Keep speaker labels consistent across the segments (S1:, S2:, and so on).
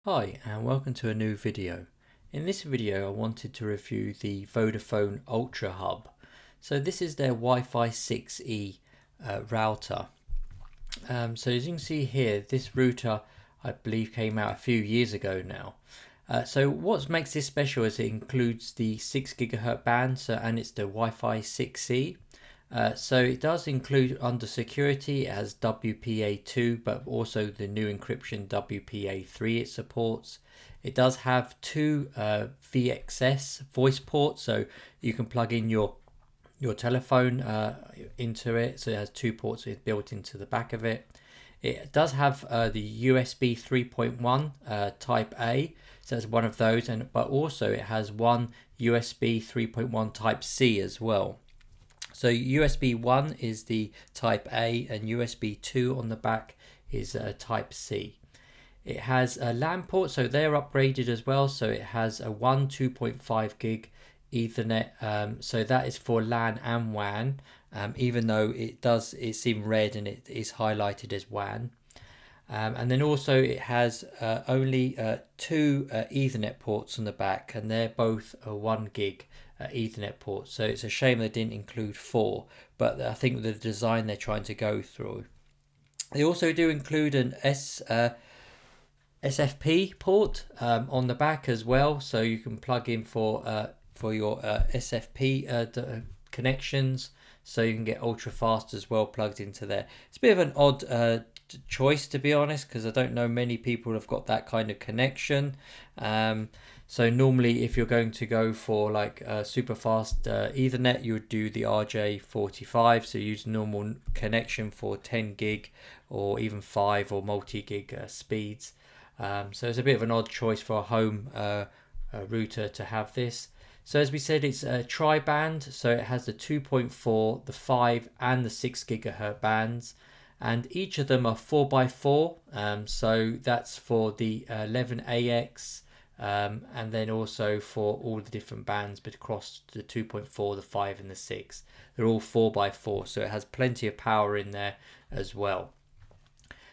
S1: Hi and welcome to a new video. In this video I wanted to review the Vodafone Ultra Hub. So this is their Wi-Fi 6E router. So as you can see here, this router I believe came out a few years ago now. So what makes this special is it includes the 6 GHz band, and it's the Wi-Fi 6E. So it does include under security, it has WPA2, but also the new encryption WPA3 it supports. It does have two VXS voice ports, so you can plug in your telephone into it. So it has two ports built into the back of it. It does have the USB 3.1 Type A, so that's one of those, but also it has one USB 3.1 Type C as well. So USB 1 is the Type A and USB 2 on the back is Type C. It has a LAN port, so they're upgraded as well. So it has a 2.5 gig Ethernet. So that is for LAN and WAN, even though it's in red and it is highlighted as WAN. And then also it has only two Ethernet ports on the back, and they're both 1 gig Ethernet ports. So it's a shame they didn't include 4, but I think with the design they're trying to go through. They also do include an SFP port on the back as well, so you can plug in for your SFP connections, so you can get ultra fast as well plugged into there. It's a bit of an odd choice, to be honest, because I don't know many people have got that kind of connection. So normally if you're going to go for like super fast Ethernet, you would do the RJ45, so use normal connection for 10 gig or even 5 or multi-gig speeds. So it's a bit of an odd choice for a home router to have this. So as we said, it's a tri-band, so it has the 2.4, the 5 and the 6 gigahertz bands, and each of them are 4x4, so that's for the 11AX, and then also for all the different bands, but across the 2.4, the 5 and the 6. They're all 4x4, so it has plenty of power in there as well.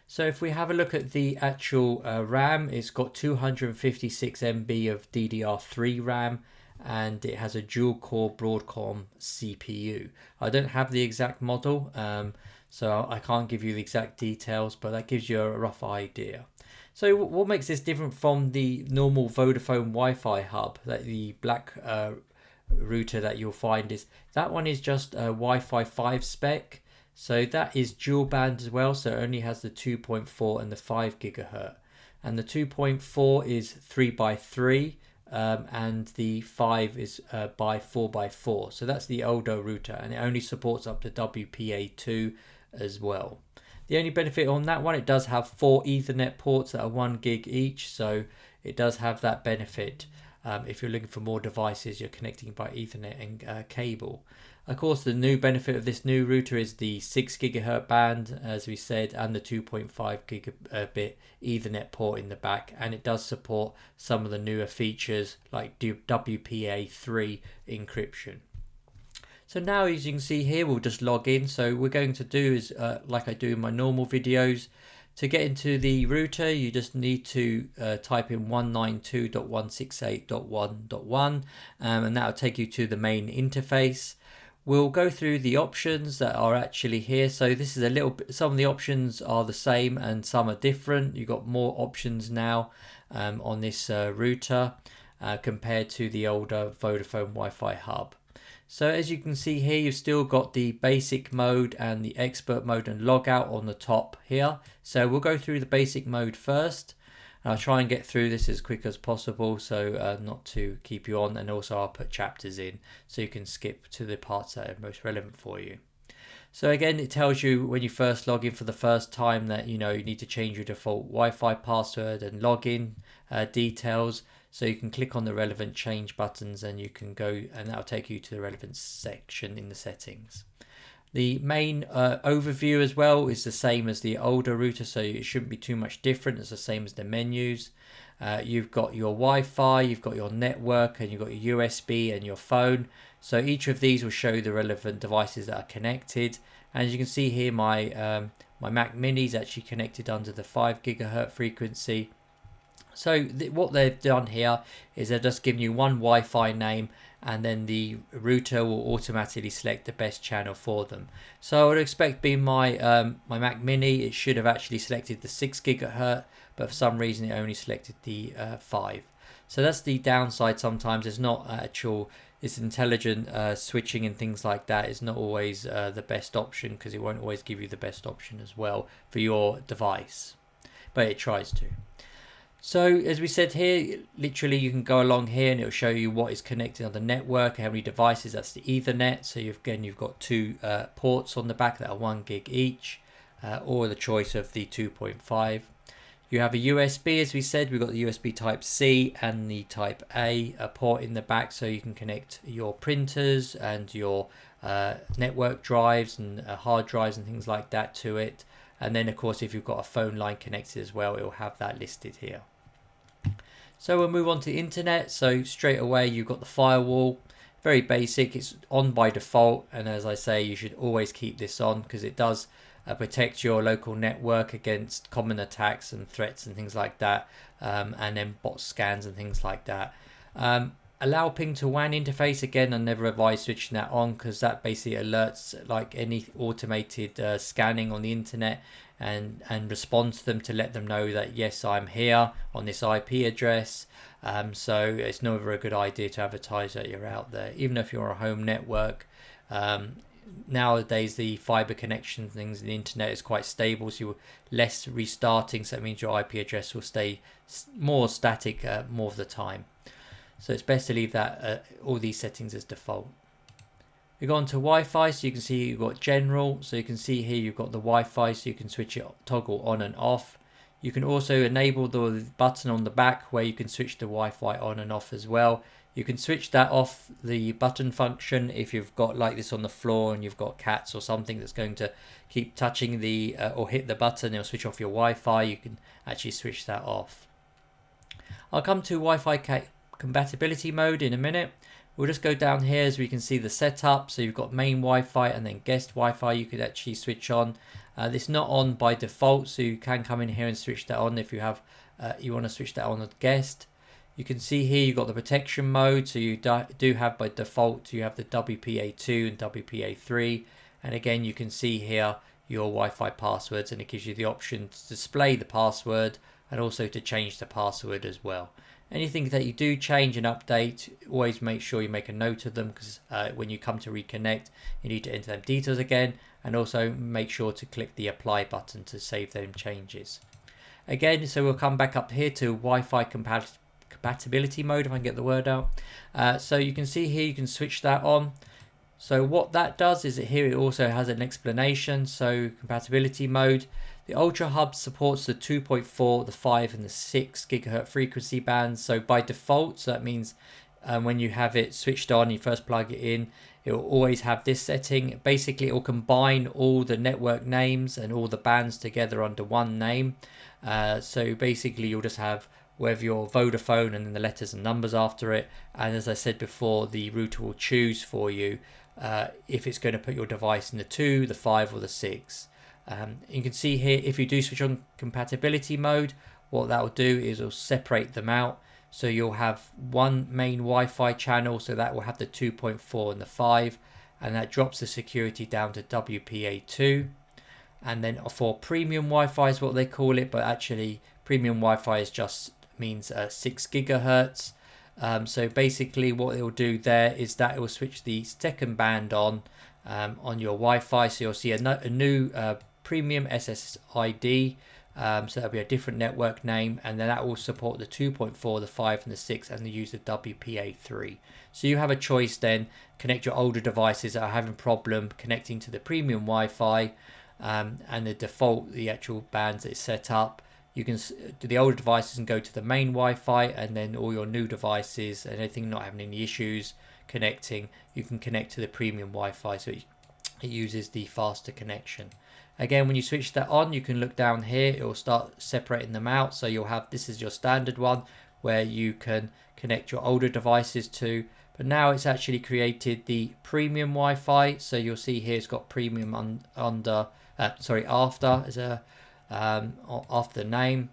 S1: So if we have a look at the actual RAM, it's got 256 MB of DDR3 RAM, and it has a dual core Broadcom CPU. I don't have the exact model, so I can't give you the exact details, but that gives you a rough idea. So what makes this different from the normal Vodafone Wi-Fi hub, that the black router that you'll find, is that one is just a Wi-Fi 5 spec. So that is dual band as well, so it only has the 2.4 and the 5 gigahertz. And the 2.4 is 3x3, and the 5 is by 4x4. So that's the older router, and it only supports up to WPA2 as well. The only benefit on that one, it does have 4 Ethernet ports that are 1 gig each, so it does have that benefit. If you're looking for more devices, you're connecting by Ethernet and cable. Of course, the new benefit of this new router is the 6 gigahertz band, as we said, and the 2.5 gigabit Ethernet port in the back, and it does support some of the newer features like WPA3 encryption. So now, as you can see here, we'll just log in. So we're going to do is like I do in my normal videos. To get into the router, you just need to type in 192.168.1.1, and that will take you to the main interface. We'll go through the options that are actually here. So this is a little bit, some of the options are the same and some are different. You've got more options now on this router compared to the older Vodafone Wi-Fi hub. So as you can see here, you've still got the basic mode and the expert mode and logout on the top here. So we'll go through the basic mode first. I'll try and get through this as quick as possible, so not to keep you on, and also I'll put chapters in so you can skip to the parts that are most relevant for you. So again, it tells you when you first log in for the first time that you need to change your default Wi-Fi password and login details. So you can click on the relevant change buttons and you can go, and that'll take you to the relevant section in the settings. The main overview as well is the same as the older router, so it shouldn't be too much different. It's the same as the menus. You've got your Wi-Fi, you've got your network, and you've got your USB and your phone. So each of these will show the relevant devices that are connected. And as you can see here, my Mac Mini is actually connected under the 5 gigahertz frequency. So what they've done here is they're just giving you one Wi-Fi name, and then the router will automatically select the best channel for them. So I would expect, being my my Mac Mini, it should have actually selected the 6 gigahertz, but for some reason it only selected the 5. So that's the downside. Sometimes it's not actual, it's intelligent switching and things like that is not always the best option, because it won't always give you the best option as well for your device, but it tries to. So as we said here, literally you can go along here and it'll show you what is connected on the network, how many devices. That's the Ethernet. So you've got 2 ports on the back that are 1 gig each, or the choice of the 2.5. You have a USB, as we said. We've got the USB Type C and the Type A port in the back, so you can connect your printers and your network drives and hard drives and things like that to it. And then of course, if you've got a phone line connected as well, it will have that listed here. So we'll move on to the internet. So straight away, you've got the firewall. Very basic, it's on by default, and as I say, you should always keep this on, because it does protect your local network against common attacks and threats and things like that, and then bot scans and things like that. Allow ping to WAN interface. Again, I never advise switching that on, because that basically alerts like any automated scanning on the internet, and responds to them to let them know that yes, I'm here on this IP address. So it's never a good idea to advertise that you're out there, even if you're on a home network. Nowadays the fiber connection things, the internet is quite stable, so you're less restarting, so that means your IP address will stay more static more of the time. So it's best to leave that all these settings as default. We go on to Wi-Fi, so you can see you've got general, so you can see here you've got the Wi-Fi, so you can switch it, toggle on and off. You can also enable the button on the back where you can switch the Wi-Fi on and off as well. You can switch that off, the button function, if you've got like this on the floor and you've got cats or something that's going to keep touching the or hit the button, it'll switch off your Wi-Fi. You can actually switch that off. I'll come to Wi-Fi compatibility mode in a minute. We'll just go down here as we can see the setup. So you've got main Wi-Fi and then guest Wi-Fi you could actually switch on. This is not on by default, so you can come in here and switch that on if you have you want to switch that on as guest. You can see here you've got the protection mode, so you do have by default, you have the WPA2 and WPA3, and again you can see here your Wi-Fi passwords, and it gives you the option to display the password and also to change the password as well. Anything that you do change and update, always make sure you make a note of them, because when you come to reconnect, you need to enter them details again, and also make sure to click the apply button to save them changes. Again, so we'll come back up here to Wi-Fi compatibility mode, if I can get the word out. So you can see here you can switch that on. So what that does is that here it also has an explanation. So compatibility mode. The Ultra Hub supports the 2.4, the 5 and the 6 gigahertz frequency bands. So by default, so that means when you have it switched on, you first plug it in, it will always have this setting. Basically, it will combine all the network names and all the bands together under one name. So basically, you'll just have whether you're Vodafone and then the letters and numbers after it. And as I said before, the router will choose for you if it's going to put your device in the 2, the 5 or the 6. You can see here, if you do switch on compatibility mode, what that will do is it'll separate them out. So you'll have one main Wi-Fi channel, so that will have the 2.4 and the 5, and that drops the security down to WPA2. And then for premium Wi-Fi is what they call it, but actually premium Wi-Fi is just means 6 gigahertz. So basically what it will do there is that it will switch the second band on your Wi-Fi. So you'll see a new premium SSID. So that'll be a different network name, and then that will support the 2.4, the 5 and the 6, and the use of WPA3. So you have a choice then, connect your older devices that are having problem connecting to the premium Wi-Fi, and the default, the actual bands that it's set up. You can do the older devices and go to the main Wi-Fi, and then all your new devices and anything not having any issues connecting, you can connect to the premium Wi-Fi, so it uses the faster connection. Again, when you switch that on, you can look down here, it will start separating them out. So you'll have, this is your standard one where you can connect your older devices to, but now it's actually created the premium Wi-Fi. So you'll see here it's got premium after as a after the name.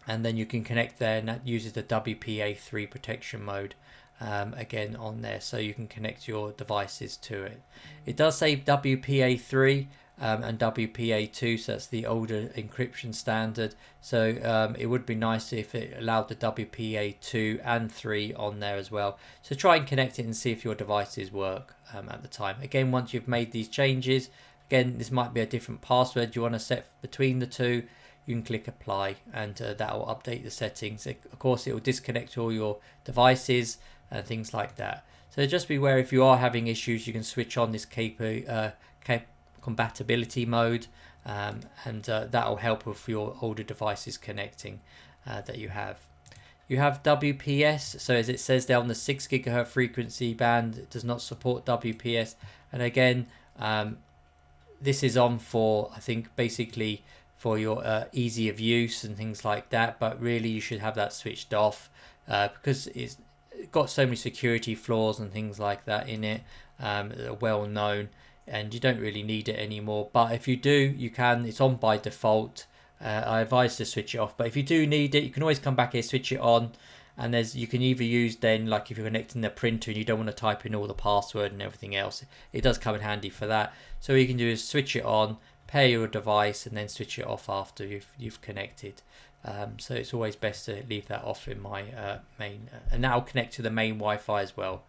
S1: and then you can connect there, and that uses the WPA3 protection mode again on there, so you can connect your devices to it. It does say WPA3 and WPA2, so that's the older encryption standard. So it would be nice if it allowed the WPA2 and 3 on there as well. So try and connect it and see if your devices work at the time. Again, once you've made these changes, again, this might be a different password you want to set between the two. You can click apply, and that will update the settings. Of course, it will disconnect all your devices and things like that. So just beware, if you are having issues, you can switch on this compatibility mode, and that will help with your older devices connecting that you have. You have WPS, so as it says there on the 6 GHz frequency band, it does not support WPS. And again, this is on for, I think, basically for your easy of use and things like that, but really you should have that switched off because it's got so many security flaws and things like that in it that are well known, and you don't really need it anymore. But if you do, you can. It's on by default. I advise to switch it off, but if you do need it, you can always come back here, switch it on, and you can either use then, like if you're connecting the printer and you don't want to type in all the password and everything else, it does come in handy for that. So what you can do is switch it on, pair your device, and then switch it off after you've connected. So it's always best to leave that off in my main, and that will connect to the main Wi-Fi as well.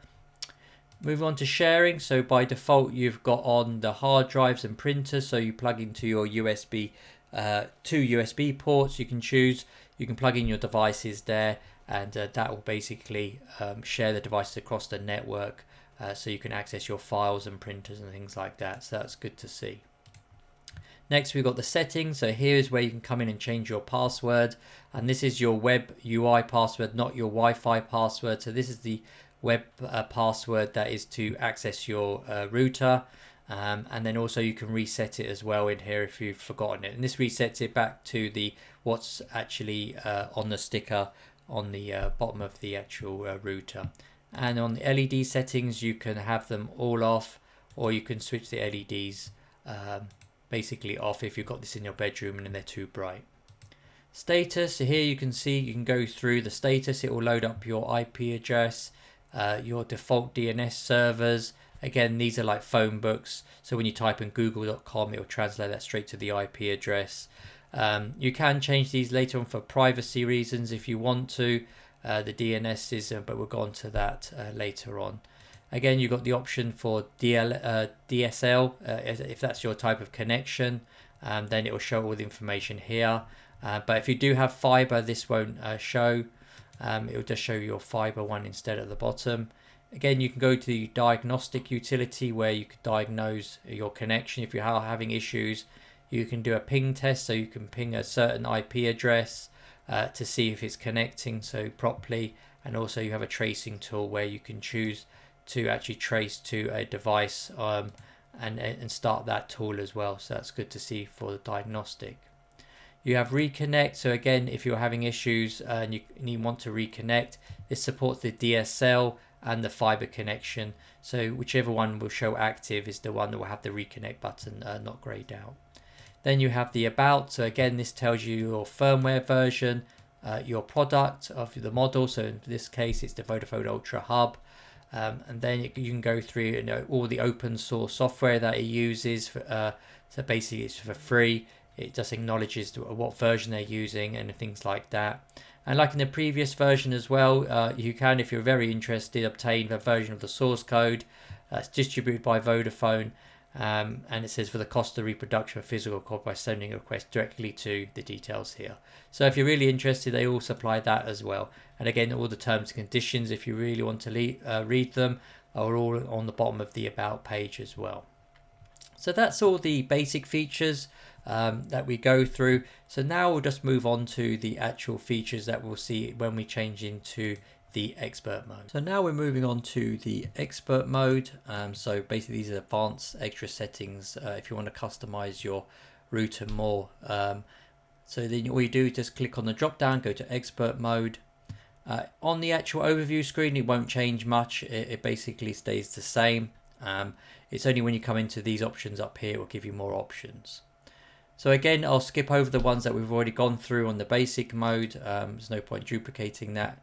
S1: Move on to sharing. So by default, you've got on the hard drives and printers. So you plug into your USB, 2 USB ports. You can choose. You can plug in your devices there, and that will basically share the devices across the network, so you can access your files and printers and things like that. So that's good to see. Next, we've got the settings. So here is where you can come in and change your password, and this is your web UI password, not your Wi-Fi password. So this is the web password that is to access your router, and then also you can reset it as well in here if you've forgotten it, and this resets it back to the what's actually on the sticker on the bottom of the actual router. And on the LED settings, you can have them all off, or you can switch the LEDs basically off if you've got this in your bedroom and they're too bright. Status, so here you can see, you can go through the status. It will load up your IP address, your default DNS servers. Again, these are like phone books, so when you type in google.com, it will translate that straight to the IP address. You can change these later on for privacy reasons if you want to, the DNSs, but we'll go on to that later on. Again, you've got the option for DSL, if that's your type of connection, then it will show all the information here. But if you do have fiber, this won't show. It will just show your fiber one instead at the bottom. Again, you can go to the diagnostic utility where you can diagnose your connection. If you are having issues, you can do a ping test, so you can ping a certain IP address to see if it's connecting properly. And also you have a tracing tool where you can choose to actually trace to a device and start that tool as well. So that's good to see for the diagnostic. You have reconnect. So again, if you're having issues and you want to reconnect, this supports the DSL and the fiber connection. So whichever one will show active is the one that will have the reconnect button not grayed out. Then you have the about. So again, this tells you your firmware version, your product of the model. So in this case, it's the Vodafone Ultra Hub. And then you can go through all the open source software that it uses. So basically it's for free. It just acknowledges what version they're using and things like that. And like in the previous version as well, you can, if you're very interested, obtain the version of the source code. It's distributed by Vodafone. And it says for the cost of reproduction of physical code by sending a request directly to the details here. So if you're really interested, they all supply that as well. And again, all the terms and conditions, if you really want to read them, are all on the bottom of the about page as well. So that's all the basic features that we go through. So now we'll just move on to the actual features that we'll see when we change into the expert mode. So now we're moving on to the expert mode. So basically these are advanced extra settings if you want to customize your router more. So then all you do is just click on the drop down, go to expert mode. On the actual overview screen, it won't change much. It basically stays the same. It's only when you come into these options up here, it will give you more options. So again, I'll skip over the ones that we've already gone through on the basic mode. There's no point duplicating that.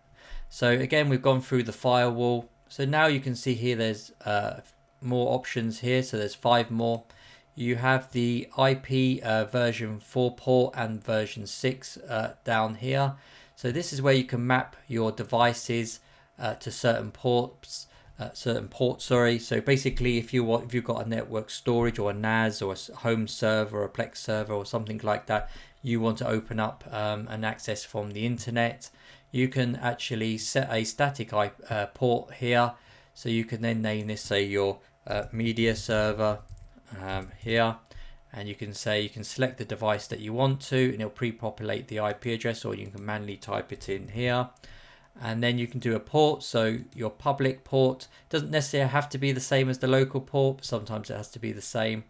S1: So again, we've gone through the firewall. So now you can see here there's more options here. So there's 5 more. You have the IP version 4 port and version 6 down here. So this is where you can map your devices to certain ports. So basically, if you've got a network storage or a NAS or a home server or a Plex server or something like that, you want to open up and access from the internet, you can actually set a static port here. So you can then name this, say, your media server here, and you can select the device that you want to, and it'll pre-populate the IP address, or you can manually type it in here. And then you can do a port. So your public port doesn't necessarily have to be the same as the local port, but sometimes it has to be the same.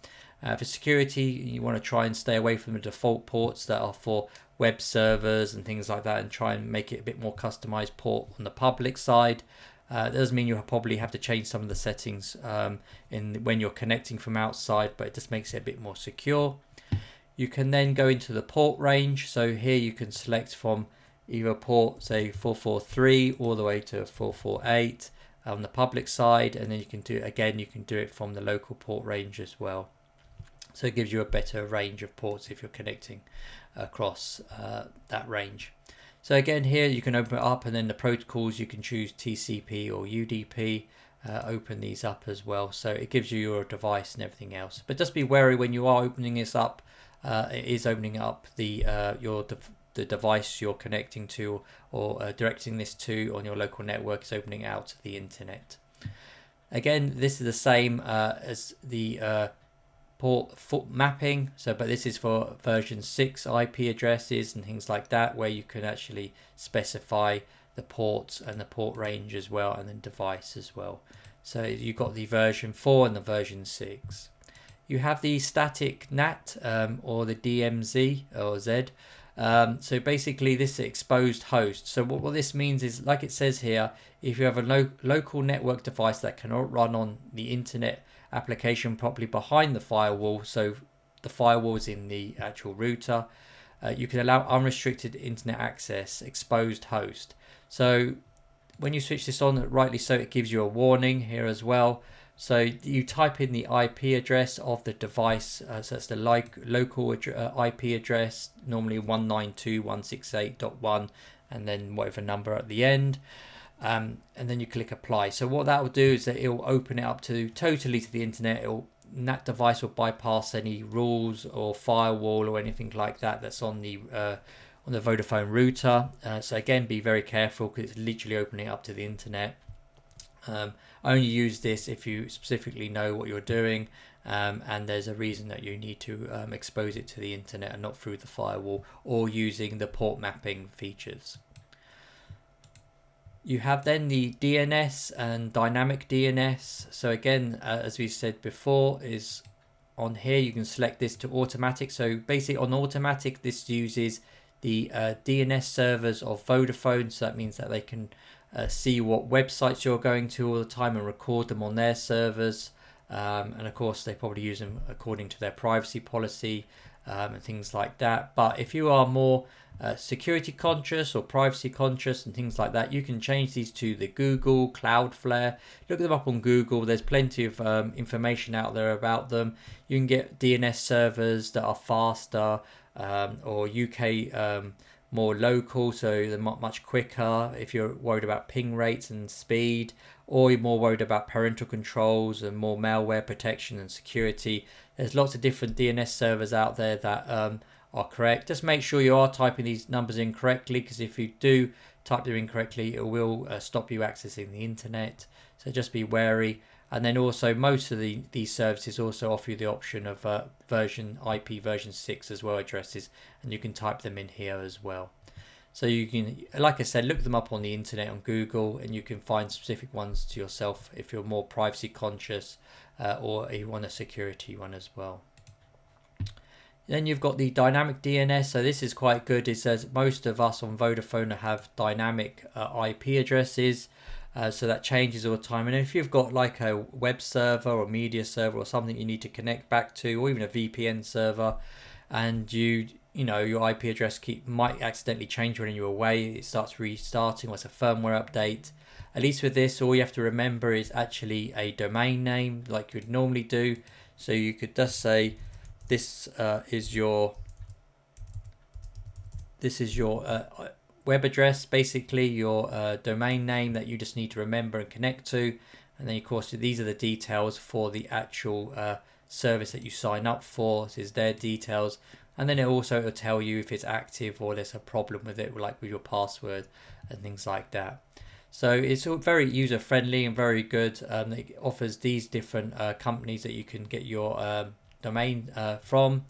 S1: For security, you want to try and stay away from the default ports that are for web servers and things like that, and try and make it a bit more customized port on the public side. That doesn't mean you'll probably have to change some of the settings when you're connecting from outside, but it just makes it a bit more secure. You can then go into the port range. So here you can select from either port, say 443 all the way to 448 on the public side, and then you can do it from the local port range as well. So it gives you a better range of ports if you're connecting across that range. So again, here you can open it up, and then the protocols you can choose TCP or UDP. Open these up as well, so it gives you your device and everything else. But just be wary when you are opening this up. It is opening up the device you're connecting to or directing this to on your local network. Is opening out to the internet. Again, this is the same as the port mapping. But this is for version 6 IP addresses and things like that, where you can actually specify the ports and the port range as well, and then device as well. So you've got the version 4 and the version 6. You have the static NAT or the DMZ or Z. So basically this is exposed host. So what this means is, like it says here, if you have a local network device that cannot run on the internet application properly behind the firewall, so the firewall is in the actual router, you can allow unrestricted internet access, exposed host. So when you switch this on, rightly so, it gives you a warning here as well. So you type in the IP address of the device, so that's the local IP address, normally 192.168.1, and then whatever number at the end, and then you click apply. So what that will do is that it will open it up totally to the internet. That device will bypass any rules or firewall or anything like that that's on the Vodafone router. So again, be very careful, because it's literally opening it up to the internet. Only use this if you specifically know what you're doing, and there's a reason that you need to expose it to the internet and not through the firewall or using the port mapping features. You have then the DNS and dynamic DNS. So again, as we said before, is on here you can select this to automatic. So basically on automatic, this uses the DNS servers of Vodafone. So that means that they can see what websites you're going to all the time and record them on their servers. And of course, they probably use them according to their privacy policy and things like that. But if you are more security conscious or privacy conscious and things like that, you can change these to the Google, Cloudflare. Look them up on Google. There's plenty of information out there about them. You can get DNS servers that are faster, or UK more local, so they're much quicker if you're worried about ping rates and speed, or you're more worried about parental controls and more malware protection and security. There's lots of different DNS servers out there that are correct. Just make sure you are typing these numbers in correctly, because if you do type them incorrectly, it will stop you accessing the internet. So just be wary. And then also most of these services also offer you the option of IP version 6 as well addresses, and you can type them in here as well. So you can, like I said, look them up on the internet on Google, and you can find specific ones to yourself if you're more privacy conscious or you want a security one as well. Then you've got the dynamic DNS. So this is quite good. It says most of us on Vodafone have dynamic IP addresses. So that changes all the time. And if you've got like a web server or media server or something you need to connect back to, or even a VPN server, and your IP address might accidentally change when you're away. It starts restarting, or it's a firmware update. At least with this, all you have to remember is actually a domain name like you'd normally do. So you could just say this is your web address, basically your domain name that you just need to remember and connect to. And then of course these are the details for the actual service that you sign up for. This is their details. And then it also will tell you if it's active or there's a problem with it, like with your password and things like that. So it's all very user friendly and very good. It offers these different companies that you can get your domain from.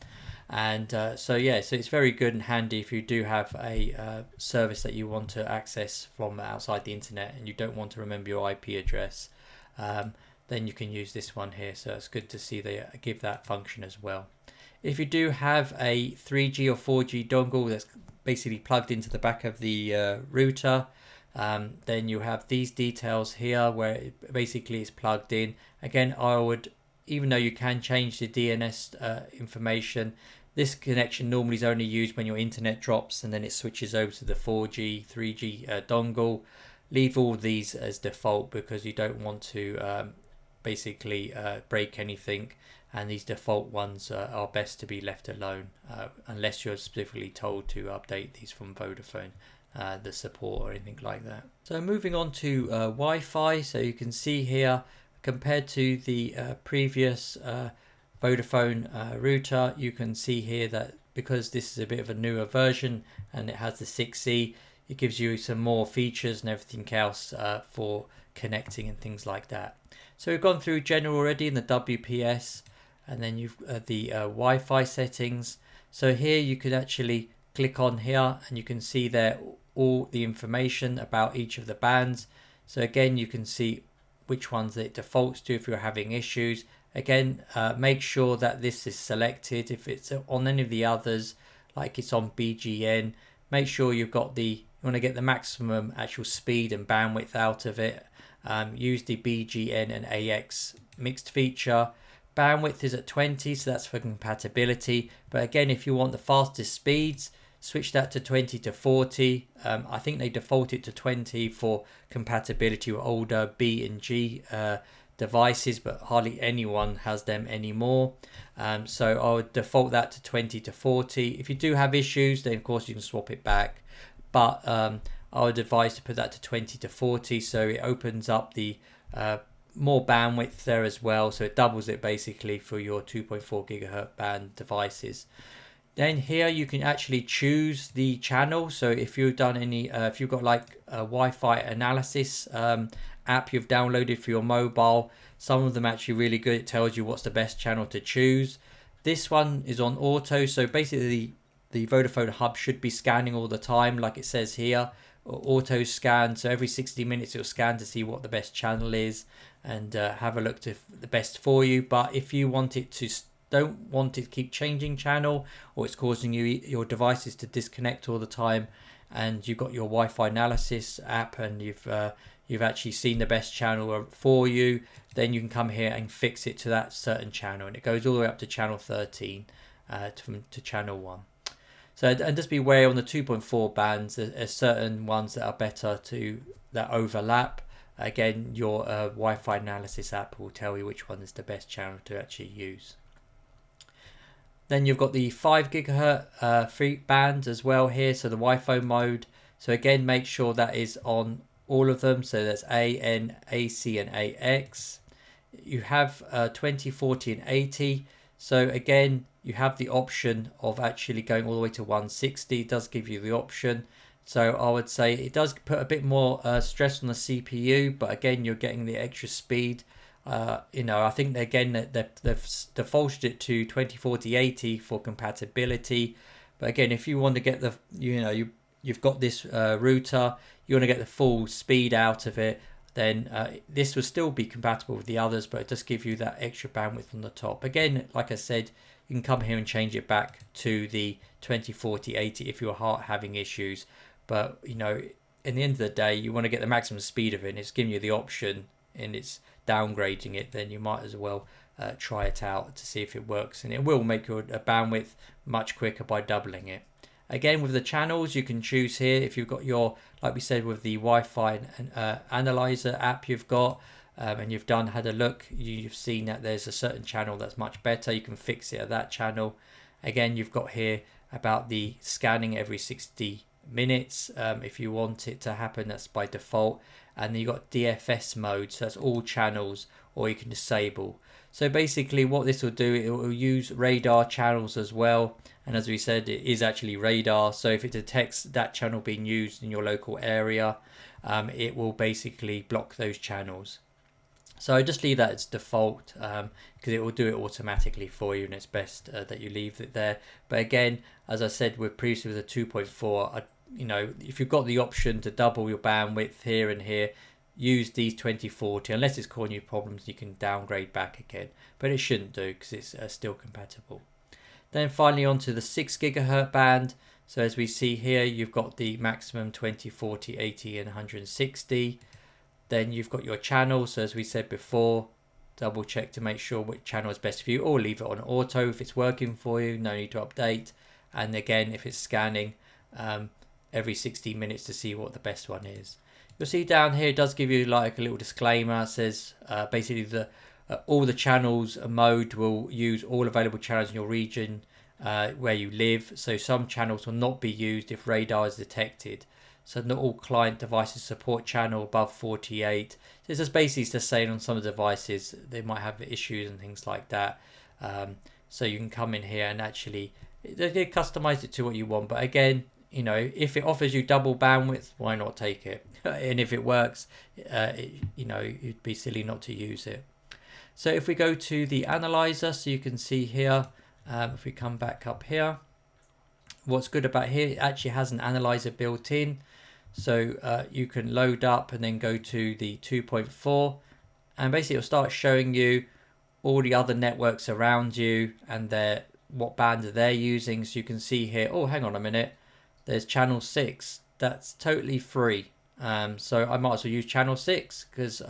S1: And so it's very good and handy if you do have a service that you want to access from outside the internet and you don't want to remember your IP address. Then you can use this one here. So it's good to see they give that function as well. If you do have a 3G or 4G dongle that's basically plugged into the back of the router, then you have these details here where it basically is plugged in. Again, even though you can change the DNS information, this connection normally is only used when your internet drops and then it switches over to the 4G, 3G dongle. Leave all these as default because you don't want to basically break anything, and these default ones are best to be left alone unless you're specifically told to update these from Vodafone, the support or anything like that. So moving on to Wi-Fi, so you can see here compared to the previous Vodafone router, you can see here that because this is a bit of a newer version and it has the 6E, it gives you some more features and everything else for connecting and things like that. So we've gone through general already in the WPS, and then you've the Wi-Fi settings. So here you can actually click on here and you can see there all the information about each of the bands. So again, you can see which ones it defaults to if you're having issues. Again, make sure that this is selected. If it's on any of the others, like it's on BGN, make sure you want to get the maximum actual speed and bandwidth out of it. Use the BGN and AX mixed feature. Bandwidth is at 20, so that's for compatibility. But again, if you want the fastest speeds, switch that to 20 to 40. I think they default it to 20 for compatibility with older B and G devices, but hardly anyone has them anymore. So I would default that to 20 to 40. If you do have issues, then of course you can swap it back. But I would advise to put that to 20 to 40, so it opens up the more bandwidth there as well. So it doubles it basically for your 2.4 gigahertz band devices. Then here you can actually choose the channel. So if you've done if you've got like a Wi-Fi analysis app you've downloaded for your mobile, some of them are actually really good. It tells you what's the best channel to choose. This one is on auto, so basically the Vodafone Hub should be scanning all the time, like it says here, auto scan. So every 60 minutes it'll scan to see what the best channel is and have a look to the best for you. But if you don't want it to keep changing channel, or it's causing your devices to disconnect all the time, and you've got your Wi-Fi analysis app and you've actually seen the best channel for you, then you can come here and fix it to that certain channel, and it goes all the way up to channel 13 to channel 1. So, and just be aware on the 2.4 bands, there's certain ones that are better that overlap. Again, your Wi-Fi analysis app will tell you which one is the best channel to actually use. Then you've got the 5 gigahertz free band as well here, so the Wi-Fi mode. So again, make sure that is on all of them. So there's AN, AC, and AX. You have 20, 40, and 80. So again, you have the option of actually going all the way to 160. It does give you the option. So I would say it does put a bit more stress on the CPU, but again, you're getting the extra speed. I think again that they've defaulted it to 20, 40, 80 for compatibility. But again, if you want to get you've got this router, you want to get the full speed out of it, then this will still be compatible with the others, but it does give you that extra bandwidth on the top. Again, like I said, you can come here and change it back to the 20, 40, 80 if you're having issues. But in the end of the day, you want to get the maximum speed of it, and it's giving you the option and it's downgrading it, then you might as well try it out to see if it works, and it will make your bandwidth much quicker by doubling it. Again, with the channels, you can choose here if you've got your, like we said, with the Wi-Fi Analyzer app you've got, and you've had a look, you've seen that there's a certain channel that's much better. You can fix it at that channel. Again, you've got here about the scanning every 60 minutes. If you want it to happen, that's by default. And then you've got DFS mode, so that's all channels, or you can disable. So basically what this will do, it will use radar channels as well. And as we said, it is actually radar. So if it detects that channel being used in your local area, it will basically block those channels. So I just leave that as default because it will do it automatically for you, and it's best that you leave it there. But again, as I said with previously with the 2.4, you know, if you've got the option to double your bandwidth here and here, use these 2040. Unless it's causing you problems, you can downgrade back again, but it shouldn't do because it's still compatible. Then finally onto the 6 gigahertz band. So as we see here, you've got the maximum 20, 40, 80 and 160. Then you've got your channel. So as we said before, double check to make sure which channel is best for you, or leave it on auto if it's working for you, no need to update. And again, if it's scanning every 60 minutes to see what the best one is. You'll see down here it does give you like a little disclaimer. It says basically all the channels mode will use all available channels in your region where you live. So some channels will not be used if radar is detected. So not all client devices support channel above 48. So it's just basically just saying on some of the devices they might have issues and things like that. So you can come in here and actually they customize it to what you want. But again, you know, if it offers you double bandwidth, why not take it? And if it works, you know, you'd be silly not to use it. So if we go to the analyzer, so you can see here, if we come back up here, what's good about here, it actually has an analyzer built in. So you can load up and then go to the 2.4, and basically it'll start showing you all the other networks around you and what band they're using. So you can see here, oh, hang on a minute, there's channel 6, that's totally free. So I might as well use channel 6 because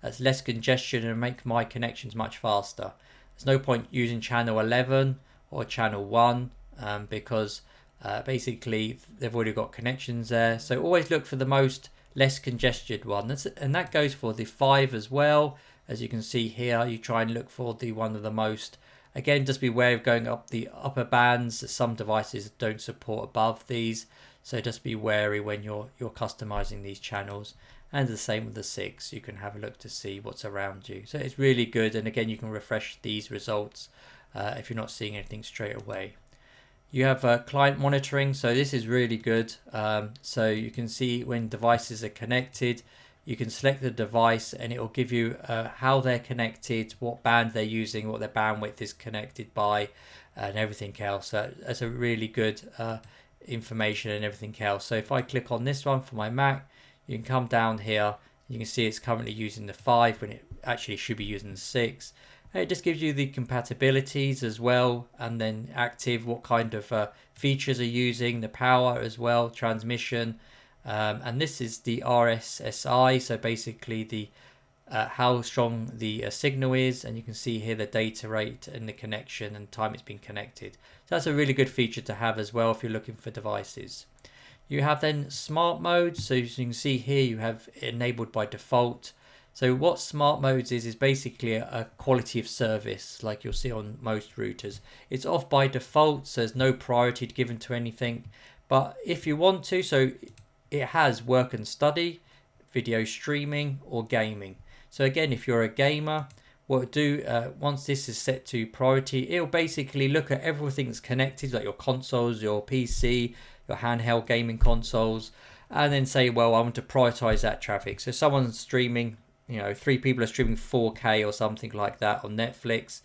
S1: that's less congestion and make my connections much faster. There's no point using channel 11 or channel 1 because basically they've already got connections there. So always look for the less congested one. And that goes for the 5 as well. As you can see here, you try and look for the one of the most. Again, just be wary of going up the upper bands. Some devices don't support above these. So just be wary when you're customizing these channels. And the same with the 6, you can have a look to see what's around you. So it's really good. And again, you can refresh these results if you're not seeing anything straight away. You have client monitoring, so this is really good. So you can see when devices are connected, you can select the device and it will give you how they're connected, what band they're using, what their bandwidth is connected by, and everything else. So that's a really good information and everything else. So if I click on this one for my Mac, you can come down here, you can see it's currently using the 5 when it actually should be using the 6. And it just gives you the compatibilities as well, and then active, what kind of features are using, the power as well, transmission, and this is the RSSI, so basically the how strong the signal is, and you can see here the data rate and the connection and time it's been connected. So that's a really good feature to have as well if you're looking for devices. You have then smart modes, so as you can see here you have enabled by default. So what smart modes is basically a quality of service like you'll see on most routers. It's off by default, so there's no priority given to anything. But if you want to, so it has work and study, video streaming or gaming. So again, if you're a gamer, what it'll do, once this is set to priority, it'll basically look at everything that's connected, like your consoles, your PC, your handheld gaming consoles, and then say, well, I want to prioritize that traffic. So someone's streaming, you know, 3 people are streaming 4K or something like that on Netflix,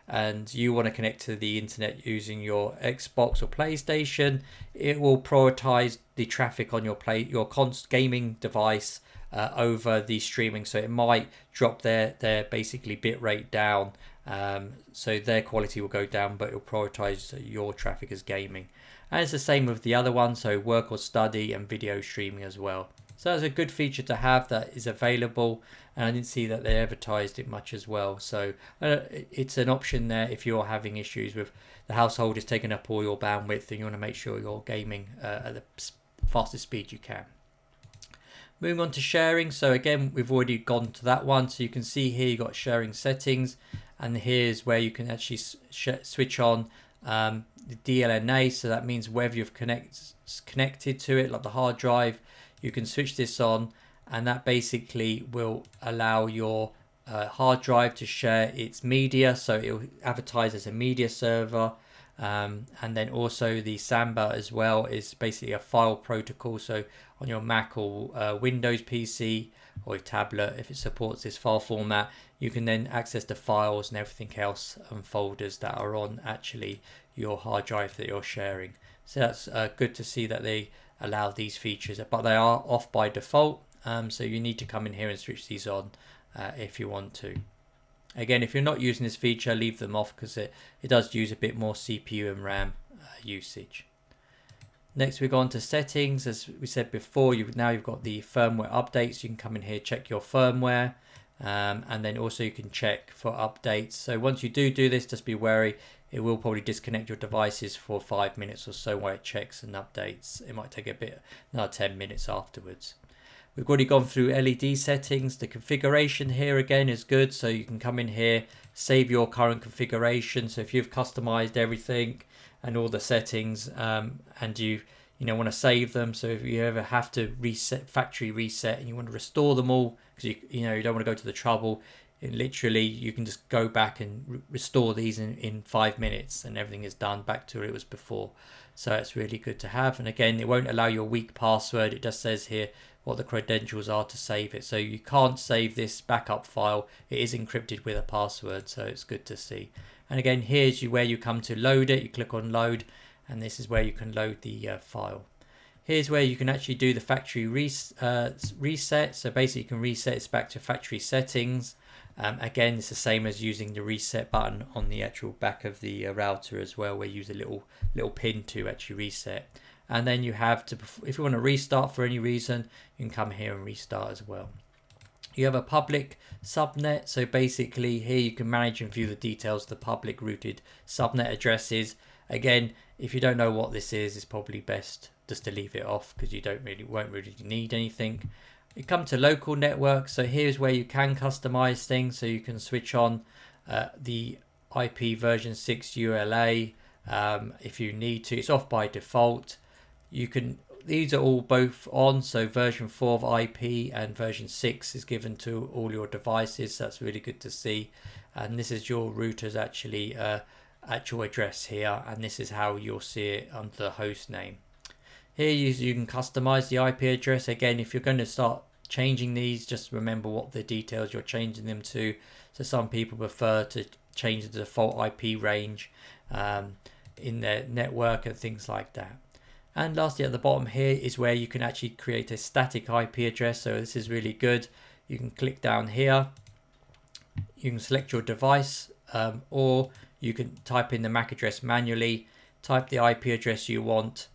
S1: and you want to connect to the internet using your Xbox or PlayStation, it will prioritize the traffic on your gaming device over the streaming. So it might drop their basically bit rate down, so their quality will go down, but it will prioritize your traffic as gaming. And it's the same with the other one, so work or study and video streaming as well. So that's a good feature to have that is available, and I didn't see that they advertised it much as well. So it's an option there if you're having issues with the household is taking up all your bandwidth and you want to make sure you're gaming at the fastest speed you can. Moving on to sharing. So again, we've already gone to that one. So you can see here you've got sharing settings, and here's where you can actually switch on the DNS. So that means whether you've connected to it, like the hard drive, you can switch this on, and that basically will allow your hard drive to share its media. So it will advertise as a media server. And then also the Samba as well is basically a file protocol. So on your Mac or Windows PC or tablet, if it supports this file format, you can then access the files and everything else and folders that are on actually your hard drive that you're sharing. So that's good to see that they allow these features, but they are off by default. So you need to come in here and switch these on if you want to. Again, if you're not using this feature, leave them off because it does use a bit more CPU and RAM usage. Next, we go on to settings. As we said before, now you've got the firmware updates. You can come in here, check your firmware, and then also you can check for updates. So once you do this, just be wary. It will probably disconnect your devices for 5 minutes or so while it checks and updates. It might take another 10 minutes afterwards. We've already gone through LED settings. The configuration here again is good. So you can come in here, save your current configuration. So if you've customized everything and all the settings and you want to save them. So if you ever have to factory reset and you want to restore them all because you don't want to go to the trouble, literally you can just go back and restore these in 5 minutes and everything is done back to where it was before. So it's really good to have. And again, it won't allow you a weak password. It just says here what the credentials are to save it. So you can't save this backup file. It is encrypted with a password, so it's good to see. And again, here's where you come to load it. You click on load, and this is where you can load the file. Here's where you can actually do the factory reset. So basically you can reset this back to factory settings. Again, it's the same as using the reset button on the actual back of the router as well, where you use a little pin to actually reset. And then you have to, if you want to restart for any reason, you can come here and restart as well. You have a public subnet. So basically here you can manage and view the details of the public routed subnet addresses. Again, if you don't know what this is, it's probably best just to leave it off because you won't really need anything. You come to local network. So here's where you can customize things. So you can switch on the IP version 6 ULA if you need to. It's off by default. These are all both on, so version 4 of IP and version 6 is given to all your devices. So that's really good to see. And this is your router's actual address here, and this is how you'll see it under the host name. Here you can customize the IP address. Again, if you're going to start changing these, just remember what the details you're changing them to. So some people prefer to change the default IP range in their network and things like that. And lastly, at the bottom here is where you can actually create a static IP address. So this is really good. You can click down here. You can select your device or you can type in the MAC address manually, type the IP address you want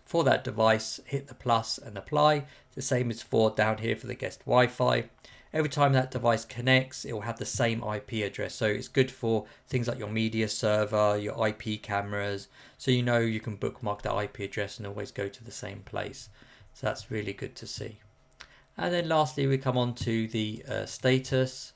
S1: for that device, hit the plus and apply. The same is for down here for the guest Wi-Fi. Every time that device connects, it will have the same IP address. So it's good for things like your media server, your IP cameras. So you can bookmark that IP address and always go to the same place. So that's really good to see. And then lastly, we come on to the status.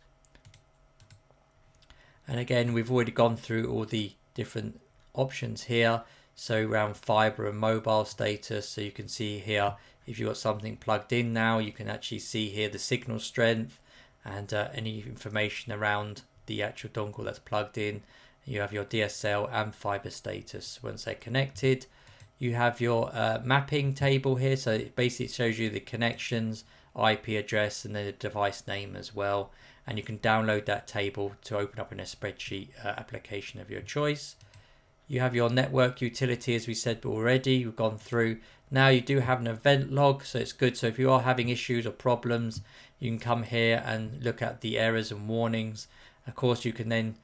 S1: And again, we've already gone through all the different options here. So around fiber and mobile status. So you can see here, if you've got something plugged in now, you can actually see here the signal strength and any information around the actual dongle that's plugged in. You have your DSL and fiber status once they're connected. You have your mapping table here. So it basically shows you the connections, IP address, and then the device name as well. And you can download that table to open up in a spreadsheet application of your choice. You have your network utility, as we said already, we've gone through. Now you do have an event log, so it's good. So if you are having issues or problems, you can come here and look at the errors and warnings. Of course, you can then,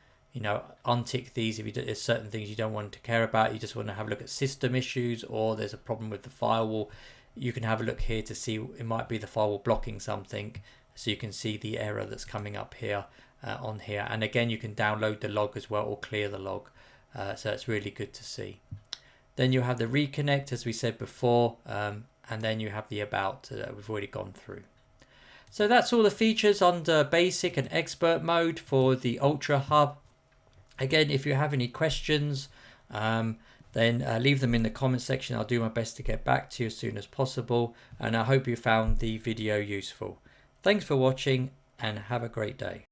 S1: untick these if there's certain things you don't want to care about. You just want to have a look at system issues, or there's a problem with the firewall. you can have a look here to see it might be the firewall blocking something. So you can see the error that's coming up here on here. And again, you can download the log as well or clear the log. So it's really good to see. Then you have the reconnect, as we said before, and then you have the about that we've already gone through. So that's all the features under basic and expert mode for the Ultra Hub. Again, if you have any questions, then leave them in the comment section. I'll do my best to get back to you as soon as possible. And I hope you found the video useful. Thanks for watching and have a great day.